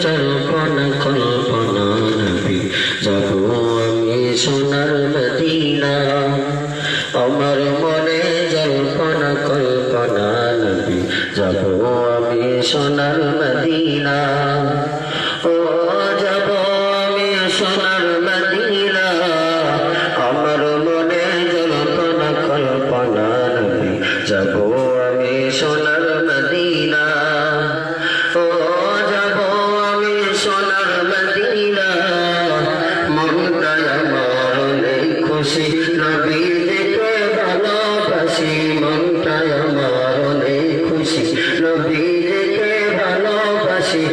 জল্পনা কল্পনা নবী যাব আমি সোনার মদিনা। আমার মনে জল্পনা কল্পনা নবী যাব আমি সোনার মদিনা। ও যাব আমি সোনার মদিনা। আমার মনে জল্পনা কল্পনা নবী যাব আমি সোনার মদিনা। ও সোনার মদিনা মনটাই আমার নেই খুশি নবী দেখে ভালোবাসি। মনটাই আমার নেই খুশি নবী দেখে ভালোবাসি।